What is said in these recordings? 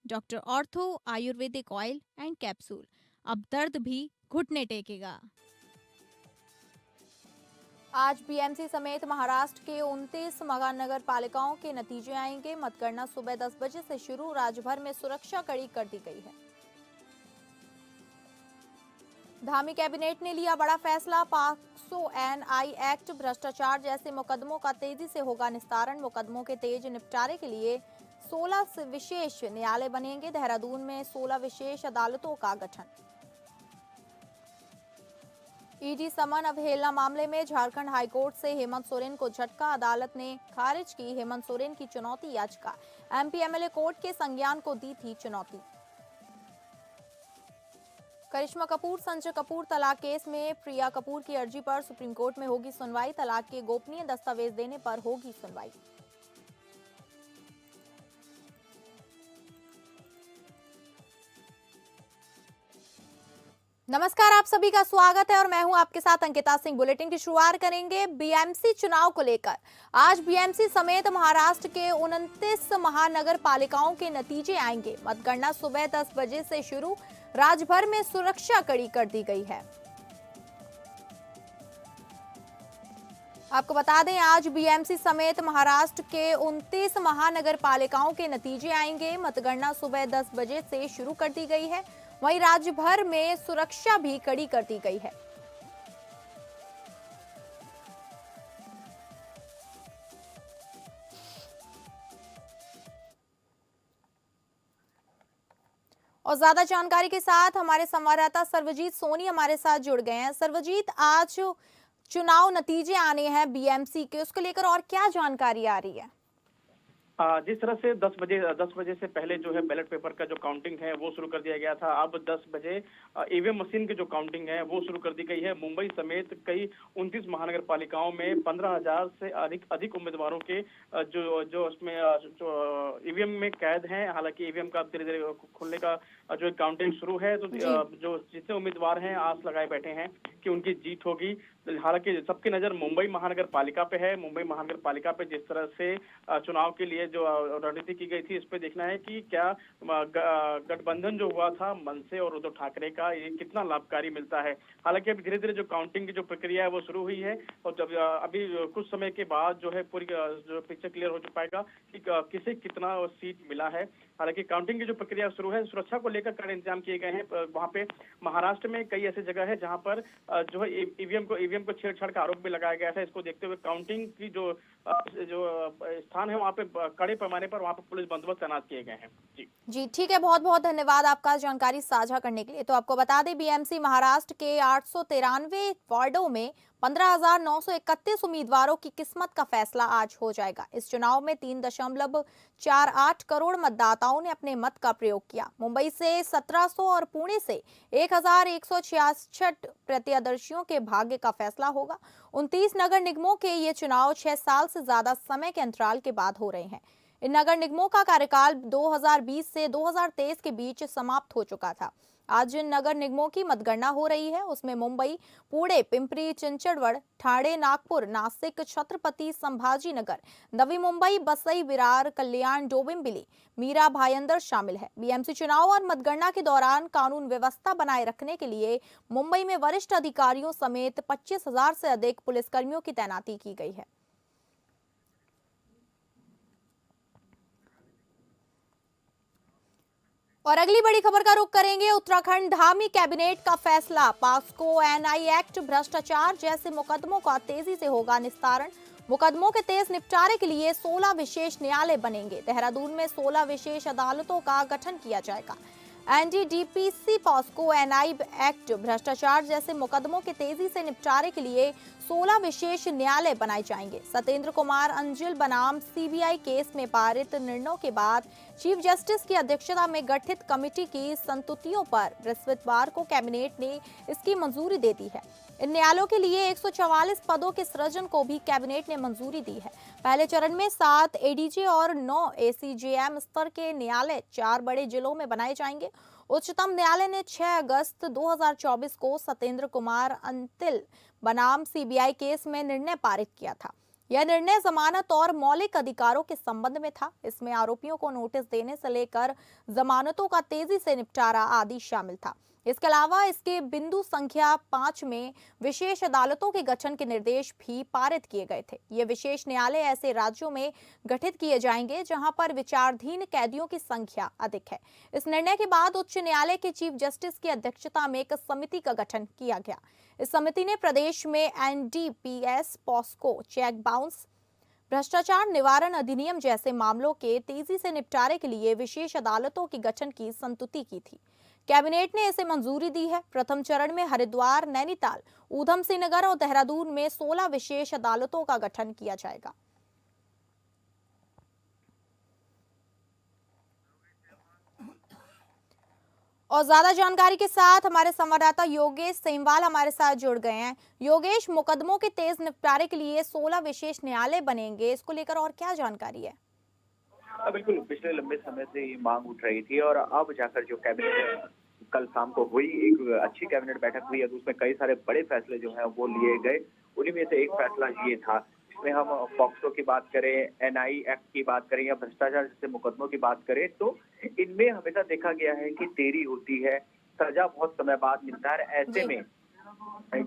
Doctor ortho Ayurvedic oil and capsule. अब दर्द भी घुटने टेकेगा। आज बीएमसी समेत महाराष्ट्र के 29 महानगर पालिकाओं के नतीजे आएंगे। मतगणना सुबह 10 बजे से शुरू। राज्य भर में सुरक्षा कड़ी कर दी गई है। धामी कैबिनेट ने लिया बड़ा फैसला। पॉक्सो एनआई एक्ट भ्रष्टाचार जैसे मुकदमों का तेजी से होगा निस्तारण। मुकदमों के तेज निपटारे के लिए 16 विशेष न्यायालय बनेंगे। देहरादून में 16 विशेष अदालतों का गठन। ईडी समन अवहेलना मामले में झारखंड हाईकोर्ट से हेमंत सोरेन को झटका। अदालत ने खारिज की हेमंत सोरेन की चुनौती याचिका। एमपी एमएलए कोर्ट के संज्ञान को दी थी चुनौती। करिश्मा कपूर संजय कपूर तलाक केस में प्रिया कपूर की अर्जी पर सुप्रीम कोर्ट में होगी सुनवाई। तलाक के गोपनीय दस्तावेज देने पर होगी सुनवाई। नमस्कार, आप सभी का स्वागत है और मैं हूं आपके साथ अंकिता सिंह। बुलेटिन की शुरुआत करेंगे बीएमसी चुनाव को लेकर। आज बीएमसी समेत महाराष्ट्र के 29 महानगर पालिकाओं के नतीजे आएंगे। मतगणना सुबह 10 बजे से शुरू। राज्य भर में सुरक्षा कड़ी कर दी गई है। आपको बता दें, आज बीएमसी समेत महाराष्ट्र के 29 महानगर पालिकाओं के नतीजे आएंगे। मतगणना सुबह 10 बजे से शुरू कर दी गई है। वहीं राज्य भर में सुरक्षा भी कड़ी कर दी गई है। और ज्यादा जानकारी के साथ हमारे संवाददाता सर्वजीत सोनी हमारे साथ जुड़ गए हैं। सर्वजीत, आज चुनाव नतीजे आने हैं बीएमसी के, उसको लेकर और क्या जानकारी आ रही है? जिस तरह से 10 बजे से पहले जो है बैलेट पेपर का जो काउंटिंग है वो शुरू कर दिया गया था। अब 10 बजे ईवीएम मशीन की जो काउंटिंग है वो शुरू कर दी गई है। मुंबई समेत कई 29 महानगर पालिकाओं में 15,000 से अधिक उम्मीदवारों के जो जो उसमें जो ईवीएम में कैद हैं। हालांकि ईवीएम का धीरे धीरे खुलने का जो काउंटिंग शुरू है, तो जो जितने उम्मीदवार हैं आस लगाए बैठे हैं कि उनकी जीत होगी। हालांकि सबकी नजर मुंबई महानगर पालिका पे है। मुंबई महानगर पालिका पे जिस तरह से चुनाव के लिए जो रणनीति की गई थी, इस पे देखना है कि क्या गठबंधन जो हुआ था मन से और उद्धव ठाकरे का, ये कितना लाभकारी मिलता है। हालांकि अभी धीरे धीरे जो काउंटिंग की जो प्रक्रिया है वो शुरू हुई है और जब अभी कुछ समय के बाद जो है पूरी जो पिक्चर क्लियर हो पाएगा कि किसे कितना सीट मिला है। हालांकि काउंटिंग की जो प्रक्रिया शुरू है, सुरक्षा को लेकर कड़े इंतजाम किए गए हैं। वहाँ पे महाराष्ट्र में कई ऐसी जगह है जहाँ पर जो है ईवीएम को छेड़छाड़ का आरोप भी लगाया गया था। इसको देखते हुए काउंटिंग की जो स्थान है वहाँ पे कड़े पैमाने पर वहाँ पे पुलिस बंदोबस्त तैनात किए गए हैं। जी ठीक है, बहुत बहुत धन्यवाद आपका जानकारी साझा करने के लिए। तो आपको बता दें, बीएमसी महाराष्ट्र के 893 वार्डों में 15,931 उम्मीदवारों की किस्मत का फैसला आज हो जाएगा। इस चुनाव में 3.48 करोड़ मतदाताओं ने अपने मत का प्रयोग किया। मुंबई से 1700 और पुणे से 1,166 प्रत्याशियों के भाग्य का फैसला होगा। 29 नगर निगमों के ये चुनाव 6 साल से ज्यादा समय के अंतराल के बाद हो रहे हैं। इन नगर निगमों का कार्यकाल 2020 से 2023 के बीच समाप्त हो चुका था। आज जिन नगर निगमों की मतगणना हो रही है उसमें मुंबई, पुणे, पिंपरी चिंचवड़, ठाणे, नागपुर, नासिक, छत्रपति संभाजी नगर, नवी मुंबई, बसई, विरार, कल्याण, डोंबिवली, मीरा भाईंदर शामिल है। बीएमसी चुनाव और मतगणना के दौरान कानून व्यवस्था बनाए रखने के लिए मुंबई में वरिष्ठ अधिकारियों समेत 25,000 से अधिक पुलिसकर्मियों की तैनाती की गई है। और अगली बड़ी खबर का रुख करेंगे। उत्तराखंड धामी कैबिनेट का फैसला। पॉक्सो एनआई एक्ट भ्रष्टाचार जैसे मुकदमों का तेजी से होगा निस्तारण। मुकदमों के तेज निपटारे के लिए 16 विशेष न्यायालय बनेंगे। देहरादून में 16 विशेष अदालतों का गठन किया जाएगा। एनडीडीपीसी पॉक्सो एनआई एक्ट भ्रष्टाचार जैसे मुकदमों के तेजी से निपटारे के लिए 16 विशेष न्यायालय बनाए जाएंगे। सत्येंद्र कुमार अंजिल बनाम सीबीआई केस में पारित निर्णयों के बाद चीफ जस्टिस की अध्यक्षता में गठित कमेटी की संस्तुतियों पर बृहस्पतिवार को कैबिनेट ने इसकी मंजूरी दे दी है। इन न्यायालयों के लिए 144 पदों के सृजन को भी कैबिनेट ने मंजूरी दी है। पहले चरण में 7 एडीजे और 9 एसीजेएम स्तर के न्यायालय 4 बड़े जिलों में बनाए जाएंगे। उच्चतम न्यायालय ने 6 अगस्त 2024 को सत्येंद्र कुमार अंतिल बनाम सीबीआई केस में निर्णय पारित किया था। यह निर्णय जमानत और मौलिक अधिकारों के संबंध में था। इसमें आरोपियों को नोटिस देने से लेकर जमानतों का तेजी से निपटारा आदि शामिल था। इसके अलावा इसके बिंदु संख्या 5 में विशेष अदालतों के गठन के निर्देश भी पारित किए गए थे। ये विशेष न्यायालय ऐसे राज्यों में गठित किए जाएंगे जहां पर विचाराधीन कैदियों की संख्या अधिक है। इस निर्णय के बाद उच्च न्यायालय के चीफ जस्टिस की अध्यक्षता में एक समिति का गठन किया गया। इस समिति ने प्रदेश में एनडीपीएस, पॉस्को, चेक बाउंस, भ्रष्टाचार निवारण अधिनियम जैसे मामलों के तेजी से निपटारे के लिए विशेष अदालतों के गठन की संस्तुति की थी। कैबिनेट ने इसे मंजूरी दी है। प्रथम चरण में हरिद्वार, नैनीताल, ऊधम सिंह नगर और देहरादून में 16 विशेष अदालतों का गठन किया जाएगा। और ज्यादा जानकारी के साथ हमारे संवाददाता योगेश सेमवाल हमारे साथ जुड़ गए हैं। योगेश, मुकदमों के तेज निपटारे के लिए 16 विशेष न्यायालय बनेंगे, इसको लेकर और क्या जानकारी है? बिल्कुल, पिछले लंबे समय से ये मांग उठ रही थी और अब जाकर जो कैबिनेट कल शाम को हुई, एक अच्छी कैबिनेट बैठक हुई है, तो उसमें कई सारे बड़े फैसले जो हैं वो लिए गए। उन्हीं में से एक फैसला ये था, इसमें हम पॉक्सो की बात करें, एनआई एक्ट की बात करें या भ्रष्टाचार जैसे मुकदमों की बात करें, तो इनमें हमेशा देखा गया है कि देरी होती है, सजा बहुत समय बाद मिलता है। ऐसे में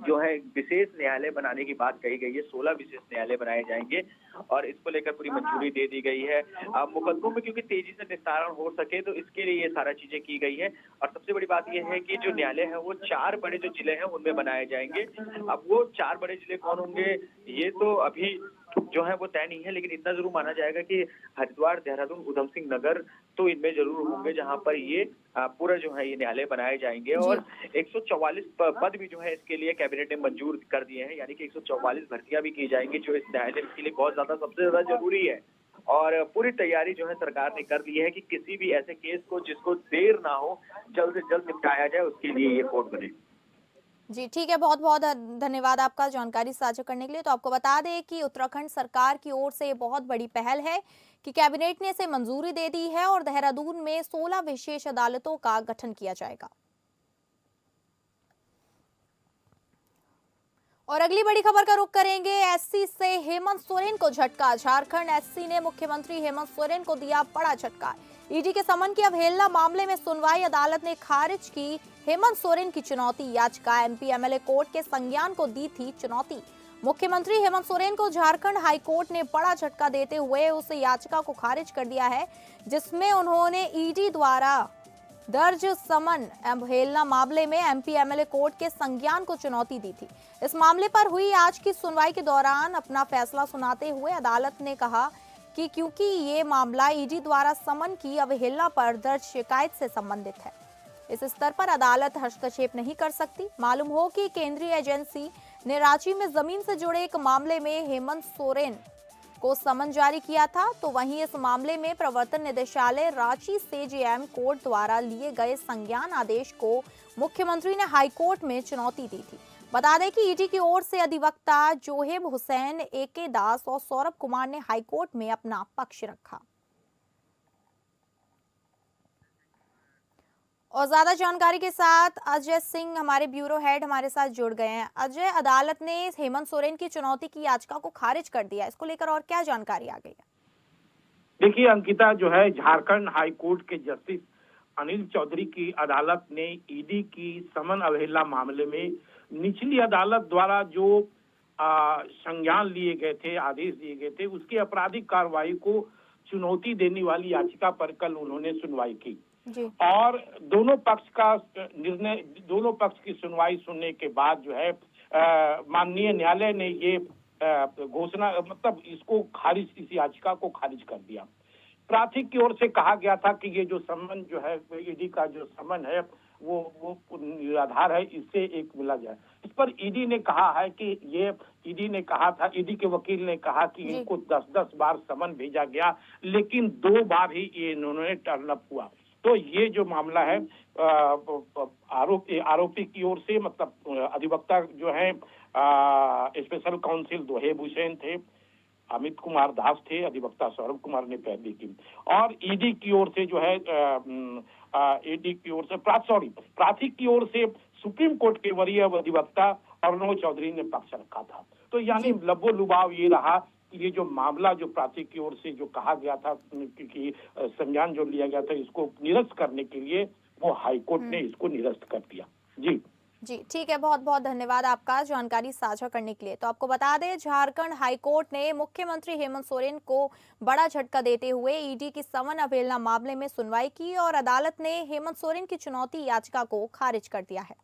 जो है विशेष न्यायालय बनाने की बात कही गई है, 16 विशेष न्यायालय बनाए जाएंगे और इसको लेकर पूरी मंजूरी दे दी गई है। मुकदमों में क्योंकि तेजी से निस्तारण हो सके तो इसके लिए ये सारा चीजें की गई है। और सबसे बड़ी बात यह है कि जो न्यायालय है वो 4 बड़े जो जिले हैं उनमें बनाए जाएंगे। अब वो 4 बड़े जिले कौन होंगे ये तो अभी जो है वो तय नहीं है, लेकिन इतना जरूर माना जाएगा कि हरिद्वार, देहरादून, ऊधम सिंह नगर तो इनमें जरूर होंगे जहां पर ये पूरा जो है ये न्यायालय बनाए जाएंगे। और 144 पद भी जो है इसके लिए कैबिनेट ने मंजूर कर दिए हैं, यानी कि 144 भर्तियां भी की जाएंगी, जो इस न्यायालय के लिए बहुत ज्यादा सबसे ज्यादा जरूरी है। और पूरी तैयारी जो है सरकार ने कर दी है कि किसी भी ऐसे केस को जिसको देर ना हो, जल्द से जल्द निपटाया जाए, उसके लिए ये कोर्ट बने। जी ठीक है, बहुत बहुत धन्यवाद आपका जानकारी साझा करने के लिए। तो आपको बता दें कि उत्तराखंड सरकार की ओर से बहुत बड़ी पहल है कि कैबिनेट ने इसे मंजूरी दे दी है और देहरादून में 16 विशेष अदालतों का गठन किया जाएगा। और अगली बड़ी खबर का रुख करेंगे। एससी से हेमंत सोरेन को झटका। झारखंड एससी ने मुख्यमंत्री हेमंत सोरेन को दिया बड़ा झटका। ईडी के समन की अवहेलना मामले में सुनवाई अदालत ने खारिज की हेमंत सोरेन की चुनौती याचिका। एमपी एमएलए कोर्ट के संज्ञान को दी थी चुनौती। मुख्यमंत्री हेमंत सोरेन को झारखंड हाईकोर्ट ने बड़ा झटका देते हुए उस याचिका को खारिज कर दिया है जिसमें उन्होंने ईडी द्वारा दर्ज समन अवहेलना मामले में एमपी एमएलए कोर्ट के संज्ञान को चुनौती दी थी। इस मामले पर हुई आज की सुनवाई के दौरान अपना फैसला सुनाते हुए अदालत ने कहा कि क्योंकि ये मामला ईडी द्वारा समन की अवहेलना पर दर्ज शिकायत से संबंधित है, इस स्तर पर अदालत हस्तक्षेप नहीं कर सकती। मालूम हो कि केंद्रीय एजेंसी ने रांची में जमीन से जुड़े एक मामले में हेमंत सोरेन को समन जारी किया था, तो वहीं इस मामले में प्रवर्तन निदेशालय रांची से जेएम कोर्ट द्वारा लिए गए संज्ञान आदेश को मुख्यमंत्री ने हाईकोर्ट में चुनौती दी थी। बता दें कि ईडी की ओर से अधिवक्ता जोहेब हुसैन, एके दास और सौरभ कुमार ने हाईकोर्ट में अपना पक्ष रखा। और ज्यादा जानकारी के साथ अजय सिंह हमारे ब्यूरो हेड हमारे साथ जुड़ गए हैं। अजय, अदालत ने हेमंत सोरेन की चुनौती की याचिका को खारिज कर दिया, इसको लेकर और क्या जानकारी आ गई है? देखिए अंकिता, जो है झारखंड हाईकोर्ट के जस्टिस अनिल चौधरी की अदालत ने ईडी की समन अवहेलना मामले में निचली अदालत द्वारा जो संज्ञान लिए गए थे, आदेश दिए गए थे, उसकी आपराधिक कार्रवाई को चुनौती देने वाली याचिका पर कल उन्होंने सुनवाई की जी। और दोनों पक्ष का निर्णय, दोनों पक्ष की सुनवाई सुनने के बाद जो है माननीय न्यायालय ने ये घोषणा, मतलब इसको खारिज, इस याचिका को खारिज कर दिया। प्रार्थी की ओर से कहा गया था कि ये जो समन जो है, ईडी का जो समन है वो निराधार है, इससे एक मिला जाए। इस पर ईडी ने कहा है कि ये, ईडी ने कहा था, ईडी के वकील ने कहा कि इनको 10-10 बार समन भेजा गया, लेकिन 2 बार ही ये इन्होंने टर्न अप हुआ। तो ये जो मामला है आरोपी की ओर से, मतलब अधिवक्ता जो है स्पेशल काउंसिल जोहेब हुसैन थे, अमित कुमार दास थे, अधिवक्ता सौरभ कुमार ने पहले की, और ईडी की ओर से जो है ईडी की ओर से प्रार्थी की ओर से सुप्रीम कोर्ट के वरीय अधिवक्ता अर्णव चौधरी ने पक्ष रखा था। तो यानी लब्बो लुभाव ये रहा ये जो मामला जो प्राची की ओर से जो कहा गया था कि संज्ञान जो लिया गया था इसको निरस्त करने के लिए, वो हाईकोर्ट ने इसको निरस्त कर दिया। जी जी ठीक है, बहुत बहुत धन्यवाद आपका जानकारी साझा करने के लिए। तो आपको बता दें, झारखंड हाईकोर्ट ने मुख्यमंत्री हेमंत सोरेन को बड़ा झटका देते हुए ईडी की समन अवहेलना मामले में सुनवाई की और अदालत ने हेमंत सोरेन की चुनौती याचिका को खारिज कर दिया है।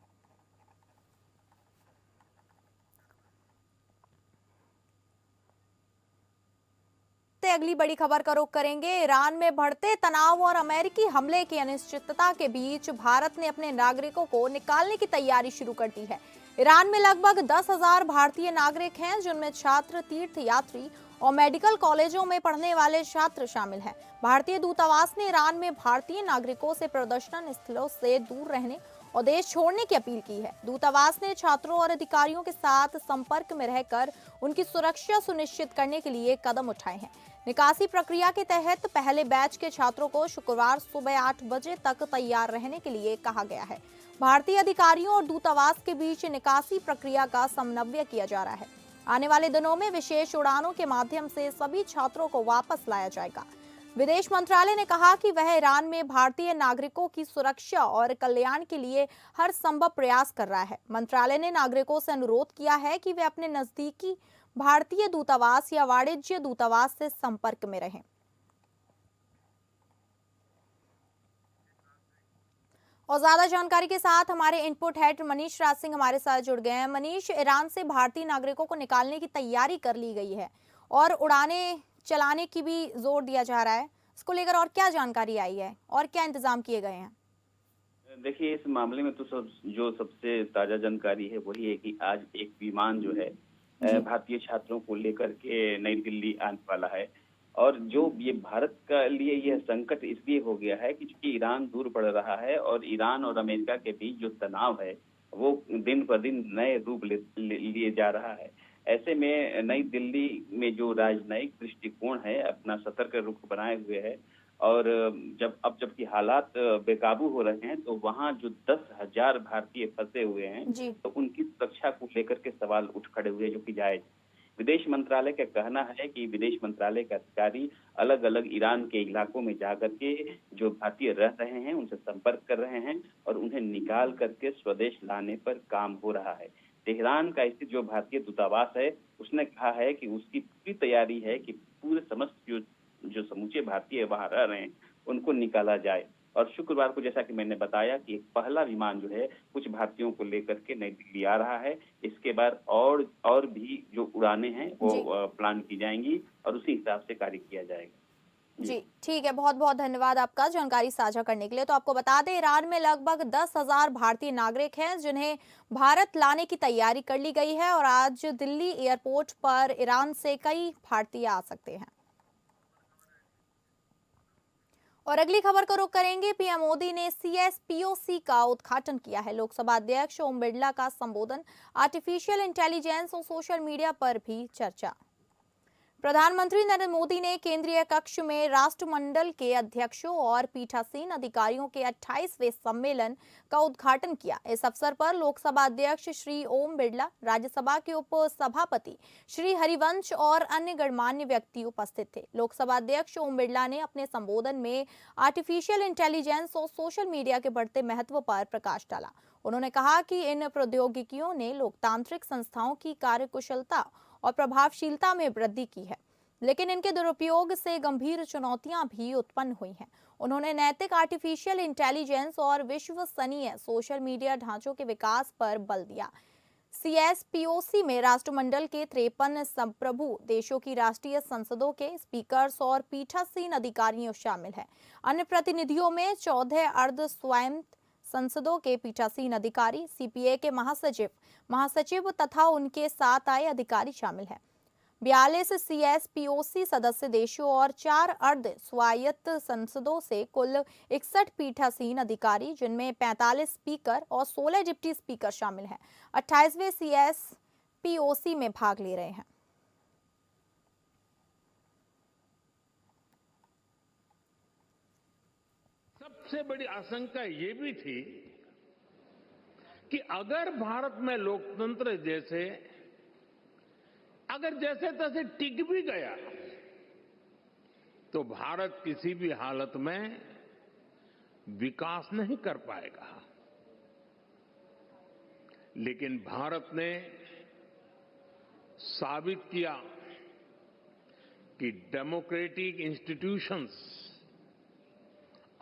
अगली बड़ी खबर का रुख करेंगे। ईरान में बढ़ते तनाव और अमेरिकी हमले की अनिश्चितता के बीच भारत ने अपने नागरिकों को निकालने की तैयारी शुरू कर दी है। ईरान में लगभग 10,000 भारतीय नागरिक हैं, जिनमें छात्र, तीर्थयात्री और मेडिकल कॉलेजों में पढ़ने वाले छात्र शामिल हैं। भारतीय दूतावास ने ईरान में भारतीय नागरिकों से प्रदर्शन स्थलों से दूर रहने और देश छोड़ने की अपील की है। दूतावास ने छात्रों और अधिकारियों के साथ संपर्क में रहकर उनकी सुरक्षा सुनिश्चित करने के लिए कदम उठाए हैं। निकासी प्रक्रिया के तहत पहले बैच के छात्रों को शुक्रवार सुबह 8 बजे तक तैयार रहने के लिए कहा गया है। भारतीय अधिकारियों और दूतावास के बीच निकासी प्रक्रिया का समन्वय किया जा रहा है। आने वाले दिनों में विशेष उड़ानों के माध्यम से सभी छात्रों को वापस लाया जाएगा। विदेश मंत्रालय ने कहा कि वह ईरान में भारतीय नागरिकों की सुरक्षा और कल्याण के लिए हर संभव प्रयास कर रहा है। मंत्रालय ने नागरिकों से अनुरोध किया है कि वे अपने नजदीकी भारतीय दूतावास या वाणिज्य दूतावास से संपर्क में रहें। और ज्यादा जानकारी के साथ हमारे इनपुट हेड मनीष राज सिंह हमारे साथ जुड़ गए हैं। मनीष, ईरान से भारतीय नागरिकों को निकालने की तैयारी कर ली गई है और उड़ानें चलाने की भी जोर दिया जा रहा है, इसको लेकर और क्या जानकारी आई है और क्या इंतजाम किए गए हैं? देखिए, इस मामले में तो सबसे ताजा जानकारी है वही है कि आज एक विमान जो है भारतीय छात्रों को लेकर के नई दिल्ली आने वाला है। और जो ये भारत का लिए यह संकट इसलिए हो गया है कि चूंकि ईरान दूर बढ़ रहा है और ईरान और अमेरिका के बीच जो तनाव है वो दिन पर दिन नए रूप लिए जा रहा है। ऐसे में नई दिल्ली में जो राजनयिक दृष्टिकोण है अपना सतर्क रुख बनाए हुए है और जबकि हालात बेकाबू हो रहे हैं तो वहाँ जो 10,000 भारतीय फंसे हुए हैं तो उनकी सुरक्षा को लेकर के सवाल उठ खड़े हुए, जो कि जायज। विदेश मंत्रालय का कहना है कि विदेश मंत्रालय के अधिकारी अलग अलग ईरान के इलाकों में जाकर के जो भारतीय रह रहे हैं उनसे संपर्क कर रहे हैं और उन्हें निकाल करके स्वदेश लाने पर काम हो रहा है। तेहरान का स्थित जो भारतीय दूतावास है उसने कहा है कि उसकी पूरी तैयारी है कि पूरे समस्त जो समूचे भारतीय वहां रह रहे हैं उनको निकाला जाए। और शुक्रवार को जैसा कि मैंने बताया कि एक पहला विमान जो है कुछ भारतीयों को लेकर के नई दिल्ली आ रहा है। इसके बाद और भी जो उड़ानें हैं वो प्लान की जाएंगी और उसी हिसाब से कार्य किया जाएगा। जी ठीक है, बहुत बहुत धन्यवाद आपका जानकारी साझा करने के लिए। तो आपको बता दें, ईरान में लगभग 10,000 भारतीय नागरिक हैं जिन्हें भारत लाने की तैयारी कर ली गई है और आज दिल्ली एयरपोर्ट पर ईरान से कई भारतीय आ सकते हैं। और अगली खबर को रुख करेंगे। पीएम मोदी ने CSPOC का उद्घाटन किया है। लोकसभा अध्यक्ष ओम बिरला का संबोधन, आर्टिफिशियल इंटेलिजेंस और सोशल मीडिया पर भी चर्चा। प्रधानमंत्री नरेंद्र मोदी ने केंद्रीय कक्ष में राष्ट्रमंडल के अध्यक्षों और पीठासीन अधिकारियों के 28वें सम्मेलन का उद्घाटन किया। इस अवसर पर लोकसभा अध्यक्ष श्री ओम बिरला, राज्यसभा के उप सभापति श्री हरिवंश और अन्य गणमान्य व्यक्ति उपस्थित थे। लोकसभा अध्यक्ष ओम बिरला ने अपने संबोधन में आर्टिफिशियल इंटेलिजेंस और सोशल मीडिया के बढ़ते महत्व पर प्रकाश डाला। उन्होंने कहा कि इन प्रौद्योगिकियों ने लोकतांत्रिक संस्थाओं की कार्यकुशलता और प्रभावशीलता में वृद्धि की है, लेकिन इनके दुरुपयोग से गंभीर चुनौतियां भी उत्पन्न हुई हैं। उन्होंने नैतिक आर्टिफिशियल इंटेलिजेंस और विश्वसनीय सोशल मीडिया ढांचों के विकास पर बल दिया। CSPOC में राष्ट्रमंडल के 53 संप्रभु देशों की राष्ट्रीय संसदों के स्पीकर्स और पीठासीन अधिकारियों शामिल हैं। अन्य प्रतिनिधियों में 14 अर्ध स्वायत्त संसदों के पीठासीन अधिकारी, CPA के महासचिव तथा उनके साथ आए अधिकारी शामिल हैं। 42 CSPOC सदस्य देशों और 4 अर्ध स्वायत्त संसदों से कुल 61 पीठासीन अधिकारी, जिनमें 45 स्पीकर और 16 डिप्टी स्पीकर शामिल हैं, 28वें CSPOC में भाग ले रहे हैं। सबसे बड़ी आशंका ये भी थी कि अगर भारत में लोकतंत्र जैसे अगर जैसे तैसे टिक भी गया तो भारत किसी भी हालत में विकास नहीं कर पाएगा। लेकिन भारत ने साबित किया कि डेमोक्रेटिक इंस्टीट्यूशंस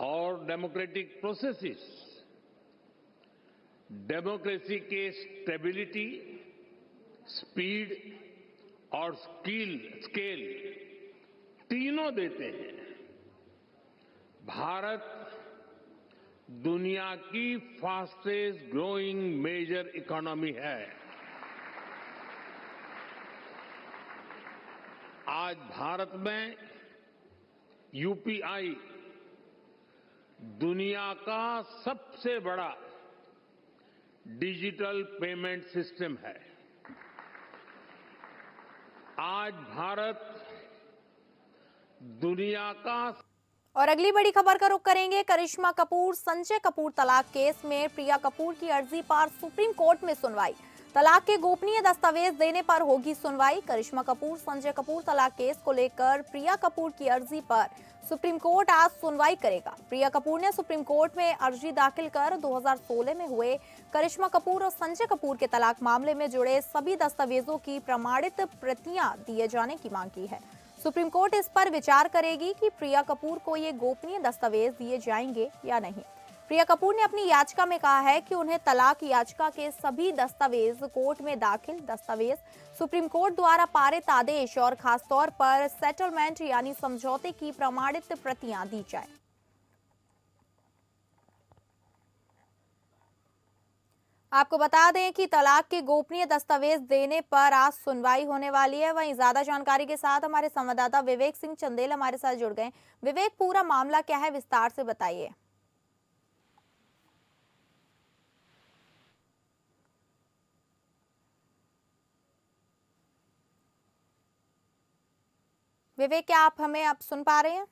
और डेमोक्रेटिक प्रोसेसेस डेमोक्रेसी के स्टेबिलिटी, स्पीड और स्केल तीनों देते हैं। भारत दुनिया की फास्टेस्ट ग्रोइंग मेजर इकोनॉमी है। आज भारत में यूपीआई दुनिया का सबसे बड़ा डिजिटल पेमेंट सिस्टम है। आज भारत दुनिया का और अगली बड़ी खबर का रुख करेंगे। करिश्मा कपूर संजय कपूर तलाक केस में प्रिया कपूर की अर्जी पर सुप्रीम कोर्ट में सुनवाई। तलाक के गोपनीय दस्तावेज देने पर होगी सुनवाई। करिश्मा कपूर संजय कपूर तलाक केस को लेकर प्रिया कपूर की अर्जी पर सुप्रीम कोर्ट आज सुनवाई करेगा। प्रिया कपूर ने सुप्रीम कोर्ट में अर्जी दाखिल कर 2016 में हुए करिश्मा कपूर और संजय कपूर के तलाक मामले में जुड़े सभी दस्तावेजों की प्रमाणित प्रतियां दिए जाने की मांग की है। सुप्रीम कोर्ट इस पर विचार करेगी कि प्रिया कपूर को ये गोपनीय दस्तावेज दिए जाएंगे या नहीं। प्रिया कपूर ने अपनी याचिका में कहा है कि उन्हें तलाक याचिका के सभी दस्तावेज कोर्ट में दाखिल दस्तावेज, सुप्रीम कोर्ट द्वारा पारित आदेश और खासतौर पर सेटलमेंट यानी समझौते की प्रमाणित प्रतियां दी जाए। आपको बता दें कि तलाक के गोपनीय दस्तावेज देने पर आज सुनवाई होने वाली है। वहीं ज्यादा जानकारी के साथ हमारे संवाददाता विवेक सिंह चंदेल हमारे साथ जुड़ गए। विवेक, पूरा मामला क्या है, विस्तार से बताइए। विवेक, क्या आप हमें अब सुन पा रहे हैं?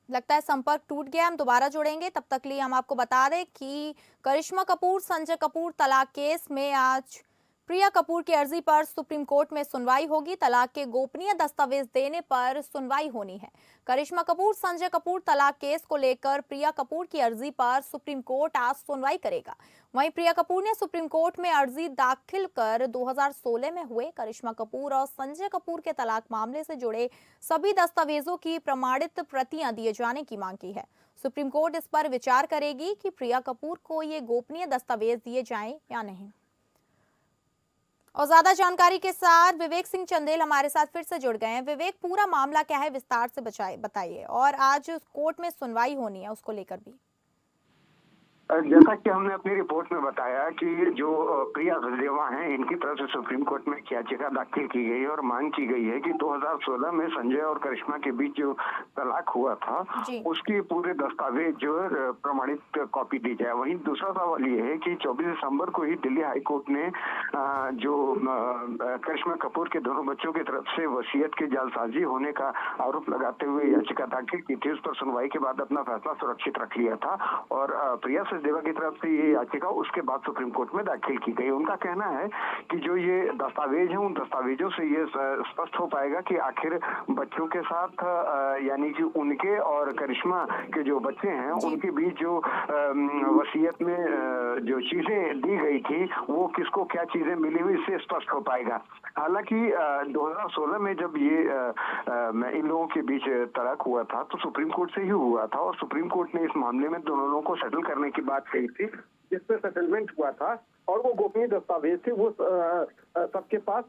लगता है संपर्क टूट गया। हम दोबारा जुड़ेंगे, तब तक लिए हम आपको बता दें कि करिश्मा कपूर संजय कपूर तलाक केस में आज प्रिया कपूर की अर्जी पर सुप्रीम कोर्ट में सुनवाई होगी। तलाक के गोपनीय दस्तावेज देने पर सुनवाई होनी है। करिश्मा कपूर संजय कपूर तलाक केस को लेकर प्रिया कपूर की अर्जी पर सुप्रीम कोर्ट आज सुनवाई करेगा। वहीं प्रिया कपूर ने सुप्रीम कोर्ट में अर्जी दाखिल कर 2016 में हुए करिश्मा कपूर और संजय कपूर के तलाक मामले से जुड़े सभी दस्तावेजों की प्रमाणित प्रतियां दिए जाने की मांग की है। सुप्रीम कोर्ट इस पर विचार करेगी कि प्रिया कपूर को ये गोपनीय दस्तावेज दिए जाएं या नहीं। और ज्यादा जानकारी के साथ विवेक सिंह चंदेल हमारे साथ फिर से जुड़ गए हैं। विवेक, पूरा मामला क्या है, विस्तार से बताइए। और आज कोर्ट में सुनवाई होनी है, उसको लेकर भी। जैसा कि हमने अपनी रिपोर्ट में बताया कि जो प्रिया सचदेवा हैं, इनकी तरफ से सुप्रीम कोर्ट में एक याचिका दाखिल की गई है और मांग की गई है कि 2016 में संजय और करिश्मा के बीच जो तलाक हुआ था उसकी पूरे दस्तावेज जो प्रमाणित कॉपी दी जाए। वहीं दूसरा सवाल ये है कि 24 दिसंबर को ही दिल्ली हाई कोर्ट ने जो करिश्मा कपूर के दोनों बच्चों की तरफ से वसीयत की जालसाजी होने का आरोप लगाते हुए याचिका दाखिल की थी। उस पर सुनवाई के बाद अपना फैसला सुरक्षित रख लिया था और प्रिया सचदेवा की तरफ से ये याचिका उसके बाद सुप्रीम कोर्ट में दाखिल की गई। उनका कहना है कि जो ये दस्तावेज हैं, उन दस्तावेजों से ये स्पष्ट हो पाएगा कि आखिर बच्चों के साथ यानी कि उनके और करिश्मा के जो बच्चे हैं उनके बीच जो वसीयत में जो चीजें दी गई थी वो किसको क्या चीजें मिली हुई, इससे स्पष्ट हो पाएगा। हालांकि 2016 में जब ये इन लोगों के बीच तलाक हुआ था तो सुप्रीम कोर्ट से ही हुआ था और सुप्रीम कोर्ट ने इस मामले में दोनों लोगों को सेटल करने की बात कही थी, जिसपे सेटलमेंट हुआ था और वो गोपनीय दस्तावेज थे वो सबके पास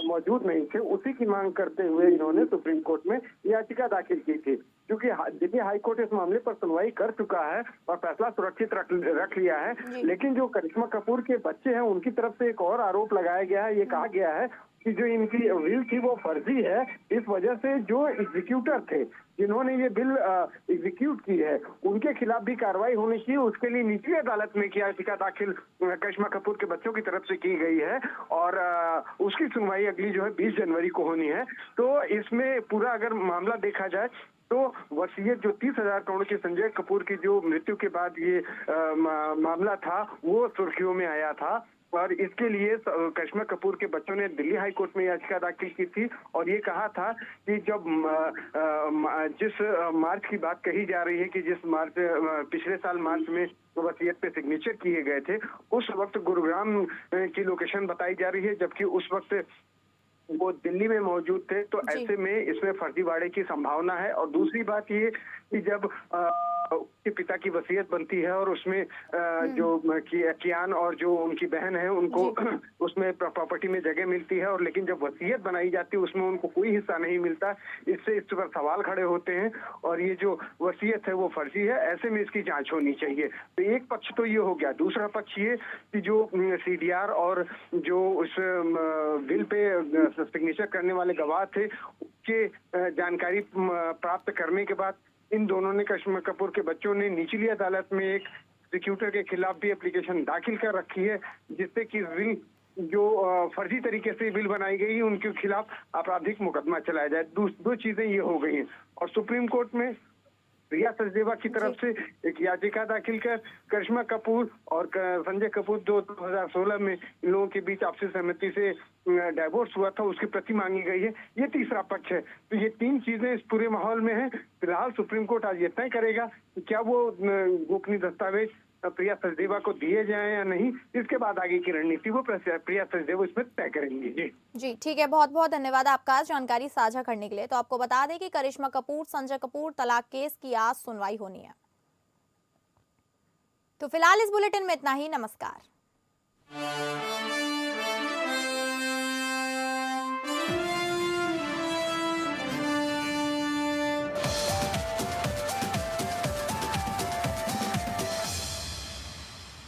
मौजूद नहीं थे। उसी की मांग करते हुए इन्होंने सुप्रीम कोर्ट में याचिका दाखिल की थी। क्योंकि दिल्ली हाई कोर्ट इस मामले पर सुनवाई कर चुका है और फैसला सुरक्षित रख लिया है, लेकिन जो करिश्मा कपूर के बच्चे हैं उनकी तरफ से एक और आरोप लगाया गया है। ये कहा गया है कि जो इनकी विल थी वो फर्जी है। इस वजह से जो एग्जीक्यूटर थे जिन्होंने ये बिल एग्जीक्यूट की है उनके खिलाफ भी कार्रवाई होनी चाहिए। उसके लिए निचली अदालत में याचिका दाखिल करिश्मा कपूर के बच्चों की तरफ से की गई है और उसकी सुनवाई अगली जो है 20 जनवरी को होनी है। तो इसमें पूरा अगर मामला देखा जाए तो वसीयत जो 30,000 करोड़ की संजय कपूर की जो मृत्यु के बाद ये मामला था वो सुर्खियों में आया था और इसके लिए करिश्मा कपूर के बच्चों ने दिल्ली हाई कोर्ट में याचिका दाखिल की थी और ये कहा था कि जब जिस मार्च की बात कही जा रही है कि जिस मार्च पिछले साल मार्च में वसीयत पे सिग्नेचर किए गए थे, उस वक्त गुरुग्राम की लोकेशन बताई जा रही है, जबकि उस वक्त वो दिल्ली में मौजूद थे। तो ऐसे में इसमें फर्जीवाड़े की संभावना है। और दूसरी बात ये कि जब उसके पिता की वसीयत बनती है और उसमें जो कियान और जो उनकी बहन है उनको उसमें प्रॉपर्टी में जगह मिलती है, और लेकिन जब वसीयत बनाई जाती है उसमें उनको कोई हिस्सा नहीं मिलता। इससे इस पर सवाल खड़े होते हैं और ये जो वसीयत है वो फर्जी है। ऐसे में इसकी जांच होनी चाहिए। तो एक पक्ष तो ये हो गया। दूसरा पक्ष ये कि जो सीडीआर और जो उस बिल पे सिग्नेचर करने वाले गवाह थे उसके जानकारी प्राप्त करने के बाद इन दोनों ने, करिश्मा कपूर के बच्चों ने, निचली अदालत में एक प्रोसिक्यूटर के खिलाफ भी एप्लीकेशन दाखिल कर रखी है, जिससे कि बिल जो फर्जी तरीके से बिल बनाई गई उनके खिलाफ आपराधिक मुकदमा चलाया जाए। दो चीजें ये हो गई हैं। और सुप्रीम कोर्ट में प्रिया सचदेवा की तरफ से एक याचिका दाखिल कर करिश्मा कपूर और संजय कपूर जो 2016 में इन लोगों के बीच आपसी सहमति से डाइवोर्स हुआ था उसकी प्रति मांगी गई है। ये तीसरा पक्ष है। तो ये तीन चीजें इस पूरे माहौल में है। फिलहाल सुप्रीम कोर्ट आज ये तय करेगा कि क्या वो गोपनीय दस्तावेज प्रिया सचदेवा को दिए जाएं या नहीं। इसके बाद आगे की रणनीति वो प्रिया सचदेवा इसमें तय करेंगी। जी ठीक है, बहुत बहुत धन्यवाद आपका जानकारी साझा करने के लिए। तो आपको बता दें कि करिश्मा कपूर संजय कपूर तलाक केस की आज सुनवाई होनी है। तो फिलहाल इस बुलेटिन में इतना ही। नमस्कार।